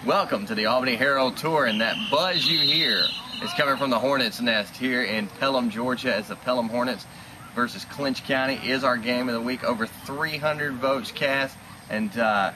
Welcome to the Albany Herald Tour, and that buzz you hear is coming from the Hornets' Nest here in Pelham, Georgia, as the Pelham Hornets versus Clinch County is our game of the week. Over 300 votes cast, and the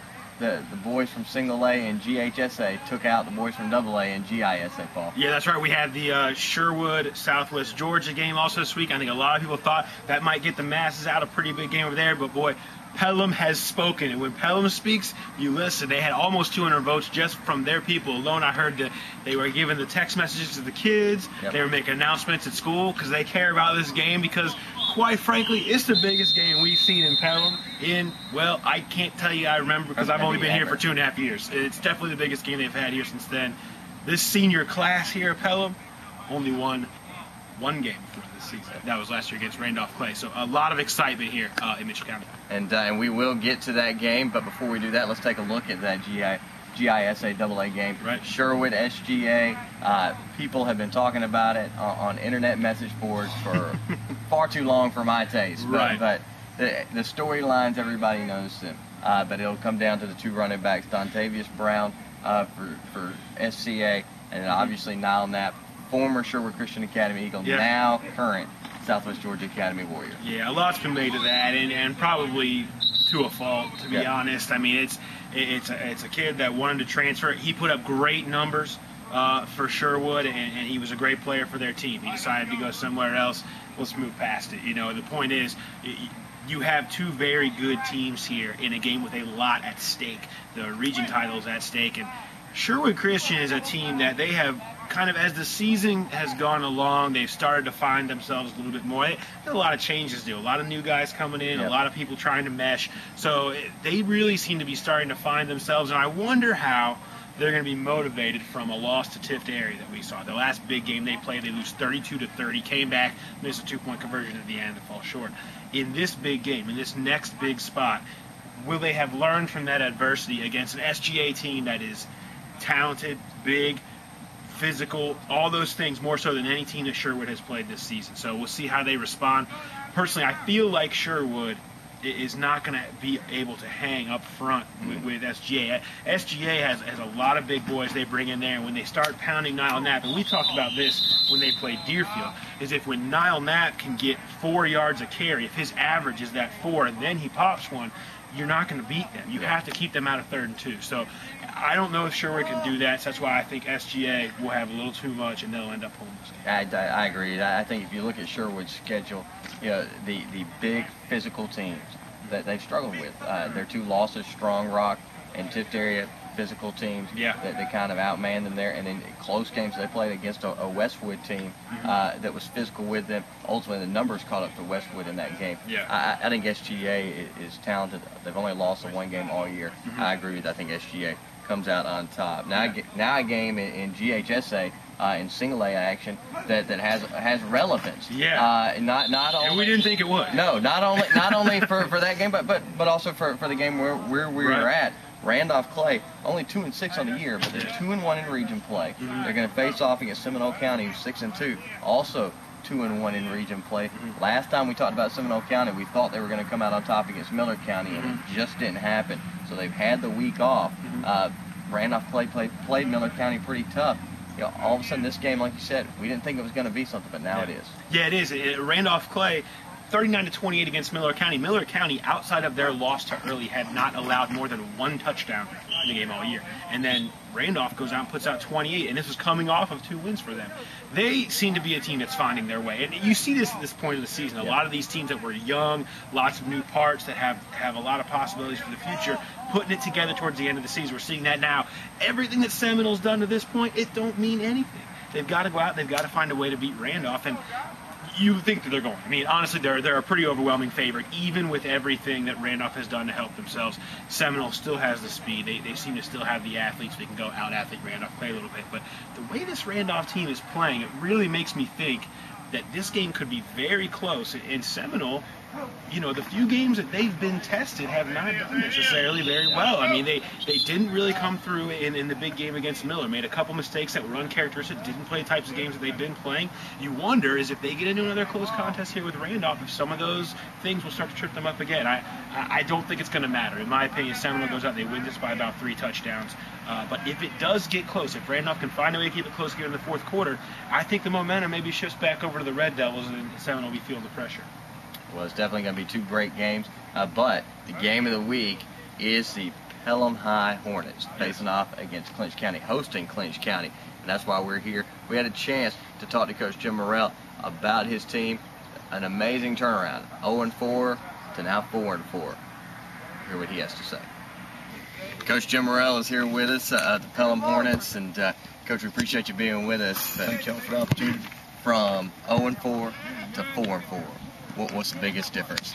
boys from Single A and GHSA took out the boys from Double A and GISA, Paul. Yeah, that's right. We had the Sherwood Southwest Georgia game also this week. I think a lot of people thought that might get the masses out. A pretty big game over there, but boy, Pelham has spoken, and when Pelham speaks, you listen. They had almost 200 votes just from their people alone. I heard that they were giving the text messages to the kids. Yep. They were making announcements at school because they care about this game because, quite frankly, it's the biggest game we've seen in Pelham in, well, I can't tell you I remember because I've only been here for 2.5 years. It's definitely the biggest game they've had here since then. This senior class here at Pelham only won one game for this season. That was last year against Randolph-Clay. So a lot of excitement here in Mitchell County. And we will get to that game, but before we do that, let's take a look at that GISA AA game. Right. Sherwood SGA. People have been talking about it on internet message boards for far too long for my taste. Right. But the storylines, everybody knows them. But it'll come down to the two running backs, Dontavius Brown for SCA, and obviously Niall Knapp, former Sherwood Christian Academy Eagle, now current Southwest Georgia Academy Warrior. Yeah, a lot's been made of that, and probably to a fault, to be honest. I mean, it's a kid that wanted to transfer. He put up great numbers for Sherwood, and he was a great player for their team. He decided to go somewhere else. Let's move past it. You know, the point is, you have two very good teams here in a game with a lot at stake. The region title is at stake, and Sherwood Christian is a team that they have kind of, as the season has gone along, they've started to find themselves a little bit more. There's a lot of changes to do. A lot of new guys coming in, a lot of people trying to mesh. So they really seem to be starting to find themselves, and I wonder how they're going to be motivated from a loss to Tift area that we saw. The last big game they played, they lose 32-30, came back, missed a two-point conversion at the end to fall short. In this big game, in this next big spot, will they have learned from that adversity against an SGA team that is talented, big, physical, all those things, more so than any team that Sherwood has played this season. So we'll see how they respond. Personally, I feel like Sherwood is not going to be able to hang up front with SGA. SGA has a lot of big boys they bring in there, and when they start pounding Niall Knapp, and we talked about this when they played Deerfield, is if when Niall Knapp can get 4 yards a carry, if his average is that 4, and then he pops one, you're not going to beat them. You have to keep them out of 3rd and 2. So I don't know if Sherwood can do that. So that's why I think SGA will have a little too much, and they'll end up pulling this game. I agree. I think if you look at Sherwood's schedule, you know, the big physical teams that they've struggled with, their two losses, Strong Rock and Tift area physical teams, that they kind of outmanned them there, and then close games they played against a Westwood team that was physical with them. Ultimately, the numbers caught up to Westwood in that game. I think SGA is talented. They've only lost the one game all year. I agree with that. I think SGA comes out on top. Now a game in GHSA in single A action that has relevance. Not only, and we didn't think it would. No, not only for that game, but also for the game where we were at. Randolph-Clay, only 2-6 on the year, but they're 2-1 in region play. They're going to face off against Seminole County, who's 6-2, also 2-1 in region play. Last time we talked about Seminole County, we thought they were going to come out on top against Miller County, and it just didn't happen. So they've had the week off. Randolph-Clay played Miller County pretty tough. You know, all of a sudden this game, like you said, we didn't think it was going to be something, but now it is. Yeah, it is. Randolph-Clay, 39-28 against Miller County. Miller County, outside of their loss to Early, had not allowed more than 1 touchdown in the game all year. And then Randolph goes out and puts out 28, and this was coming off of 2 wins for them. They seem to be a team that's finding their way. And you see this at this point of the season. A lot of these teams that were young, lots of new parts that have a lot of possibilities for the future, putting it together towards the end of the season. We're seeing that now. Everything that Seminole's done to this point, it don't mean anything. They've got to go out, they've got to find a way to beat Randolph, and you think that they're going. I mean, honestly, they're a pretty overwhelming favorite, even with everything that Randolph has done to help themselves. Seminole still has the speed. They seem to still have the athletes. They can go out-athlete Randolph, play a little bit. But the way this Randolph team is playing, it really makes me think that this game could be very close. And Seminole, you know, the few games that they've been tested have not done necessarily very well. I mean, they didn't really come through in the big game against Miller. Made a couple mistakes that were uncharacteristic, didn't play the types of games that they've been playing. You wonder is if they get into another close contest here with Randolph, if some of those things will start to trip them up again. I don't think it's going to matter. In my opinion, Seminole goes out, they win this by about 3 touchdowns. But if it does get close, if Randolph can find a way to keep it close again in the fourth quarter, I think the momentum maybe shifts back over to the Red Devils and Seminole will be feeling the pressure. Well, it's definitely going to be 2 great games, but the game of the week is the Pelham High Hornets facing off against Clinch County, hosting Clinch County, and that's why we're here. We had a chance to talk to Coach Jim Morrell about his team. An amazing turnaround, 0-4 to now 4-4. Hear what he has to say. Coach Jim Morrell is here with us, the Pelham Hornets, and Coach, we appreciate you being with us. Thank y'all for the opportunity. From 0-4 to 4-4. What's the biggest difference?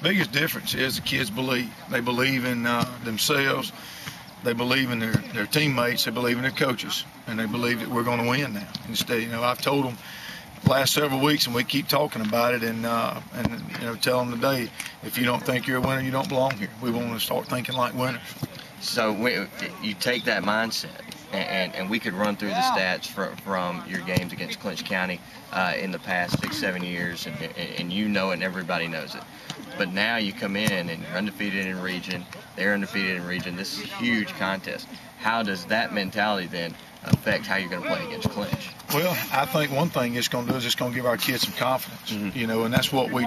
Biggest difference is the kids believe. They believe in themselves. They believe in their teammates. They believe in their coaches, and they believe that we're going to win now. Instead, you know, I've told them the last several weeks, and we keep talking about it, and you know, tell them today, if you don't think you're a winner, you don't belong here. We want to start thinking like winners. So you take that mindset, and we could run through the stats from your games against Clinch County in the past 6-7 years, and you know it and everybody knows it. But now you come in and you're undefeated in region, they're undefeated in region. This is a huge contest. How does that mentality then affect how you're going to play against Clinch? Well, I think one thing it's going to do is it's going to give our kids some confidence, you know, and that's what we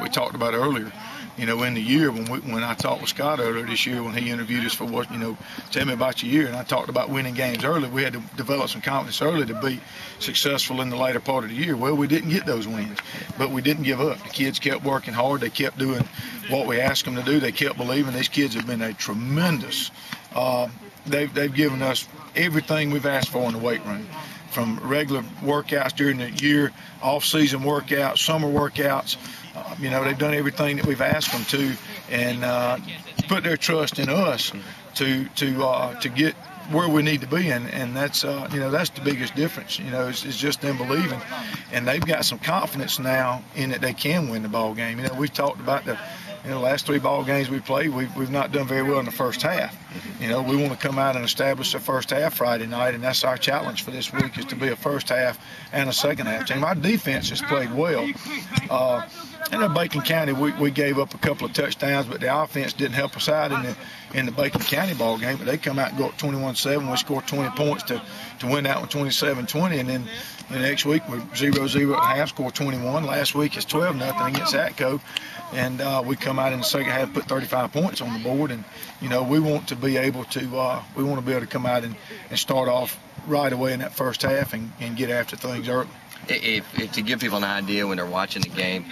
talked about earlier. You know, in the year when I talked with Scott earlier this year when he interviewed us for what, you know, tell me about your year, and I talked about winning games early. We had to develop some confidence early to be successful in the later part of the year. Well, we didn't get those wins, but we didn't give up. The kids kept working hard. They kept doing what we asked them to do. They kept believing. These kids have been a tremendous. They've given us everything we've asked for in the weight room, from regular workouts during the year, off-season workouts, summer workouts. You know, they've done everything that we've asked them to, and put their trust in us to get where we need to be, and that's you know, that's the biggest difference. You know, it's just them believing, and they've got some confidence now in that they can win the ball game. You know, we've talked about the last 3 ball games we played, we've not done very well in the first half. You know, we want to come out and establish the first half Friday night, and that's our challenge for this week, is to be a first half and a second half team. Our defense has played well. And in Bacon County, we gave up a couple of touchdowns, but the offense didn't help us out in the Bacon County ball game. But they come out and go up 21-7. We scored 20 points to win that one 27-20. And then the next week we're 0-0 at half, scored 21. Last week it's 12-0 against Atco. And we come out in the second half, put 35 points on the board. And, you know, we want to be able to come out and start off right away in that first half and get after things early. If to give people an idea when they're watching the game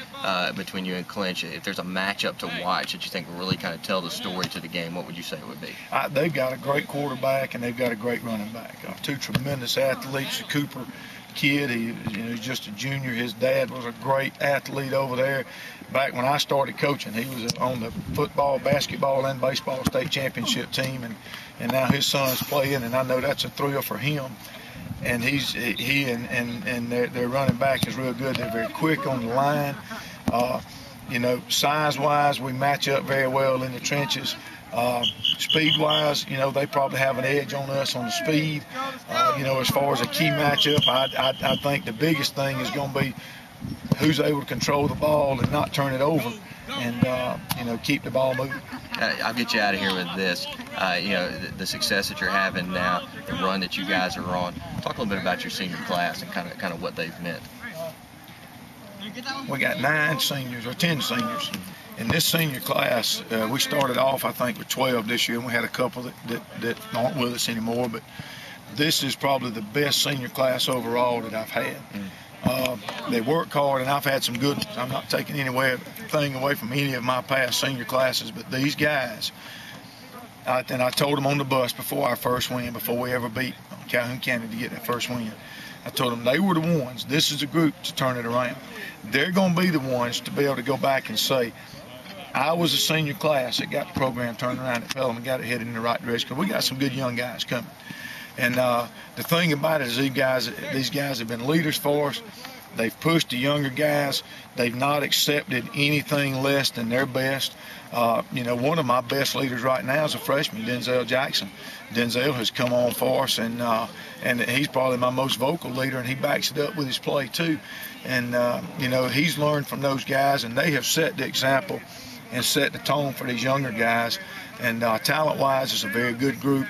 between you and Clinch, if there's a matchup to watch that you think will really kind of tell the story to the game, what would you say it would be? They've got a great quarterback and they've got a great running back. 2 tremendous athletes. The Cooper kid, he's just a junior. His dad was a great athlete over there. Back when I started coaching, he was on the football, basketball, and baseball state championship team, and now his son's playing, and I know that's a thrill for him. And he and their running back is real good. They're very quick on the line. You know, size-wise, we match up very well in the trenches. Speed-wise, you know, they probably have an edge on us on the speed. You know, as far as a key matchup, I think the biggest thing is going to be who's able to control the ball and not turn it over, and you know, keep the ball moving. I'll get you out of here with this. You know, the success that you're having now, the run that you guys are on. Talk a little bit about your senior class and kind of what they've meant. We got 9 seniors or 10 seniors. In this senior class, we started off, I think, with 12 this year, and we had a couple that aren't with us anymore. But this is probably the best senior class overall that I've had. They work hard, and I've had some good ones. I'm not taking anything away from any of my past senior classes, but these guys, and I told them on the bus before our first win, before we ever beat Calhoun County to get that first win, I told them they were the ones. This is a group to turn it around. They're going to be the ones to be able to go back and say, I was a senior class that got the program turned around at Pelham and got it headed in the right direction, because we got some good young guys coming. And the thing about it is these guys have been leaders for us. They've pushed the younger guys. They've not accepted anything less than their best. One of my best leaders right now is a freshman, Denzel Jackson. Denzel has come on for us, and he's probably my most vocal leader, and he backs it up with his play too. And he's learned from those guys, and they have set the example and set the tone for these younger guys. And talent-wise, it's a very good group.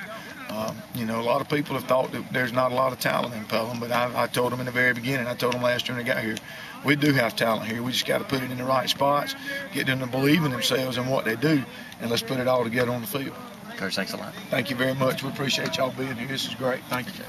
A lot of people have thought that there's not a lot of talent in Pelham, but I told them in the very beginning, I told them last year when they got here, we do have talent here. We just got to put it in the right spots, get them to believe in themselves and what they do, and let's put it all together on the field. Coach, thanks a lot. Thank you very much. We appreciate y'all being here. This is great. Thank you.